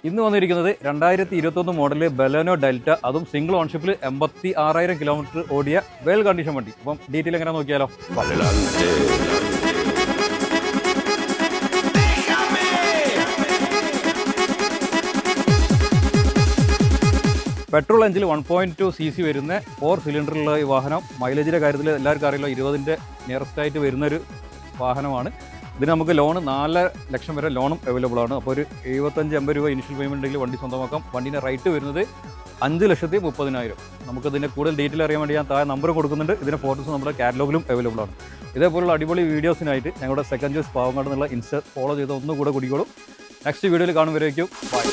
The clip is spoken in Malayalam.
ഇന്ന് വന്നിരിക്കുന്നത് 2021 മോഡല് ബലെനോ ഡെൽറ്റ, അതും സിംഗിൾ ഓൺഷിപ്പിൽ 86,000 കിലോമീറ്റർ ഓടിയ വെൽ കണ്ടീഷൻ വണ്ടി. അപ്പം ഡീറ്റെയിൽ എങ്ങനെ നോക്കിയാലോ. പെട്രോൾ എഞ്ചിൽ 1.2 cc വരുന്ന 4 സിലിണ്ടറുള്ള ഈ വാഹനം മൈലേജിൻ്റെ കാര്യത്തിൽ എല്ലാവർക്കും അറിയില്ല, 20ൻ്റെ നിയറസ്റ്റ് ആയിട്ട് വരുന്നൊരു വാഹനമാണ്. ഇതിന് നമുക്ക് ലോണ് 4 ലക്ഷം വരെ ലോണും അവൈലബിൾ ആണ്. അപ്പോൾ ഒരു 75-80 രൂപ ഇനിഷ്യൽ പേയ്മെൻറ്റ് ഉണ്ടെങ്കിൽ വണ്ടി സ്വന്തമാക്കാം. വണ്ടീൻ്റെ റേറ്റ് വരുന്നത് 5,30,000. നമുക്കിതിൻ്റെ കൂടുതൽ ഡീറ്റെയിൽ അറിയാൻ വേണ്ടി ഞാൻ താഴെ നമ്പർ കൊടുക്കുന്നുണ്ട്. ഇതിൻ്റെ ഫോട്ടോസ് നമ്മുടെ കാറ്റലോഗിലും അവൈലബിൾ ആണ്. ഇതേപോലുള്ള അടിപൊളി വീഡിയോസിനായിട്ട് ഞങ്ങളുടെ സെക്കൻഡ് ചോയ്സ് പാവങ്ങാട് എന്നുള്ള ഇൻസ്റ്റ ഫോളോ ചെയ്ത് ഒന്നുകൂടെ കുടിക്കോളും. നെക്സ്റ്റ് വീഡിയോയിൽ കാണുമ്പോഴേക്കും ബൈ.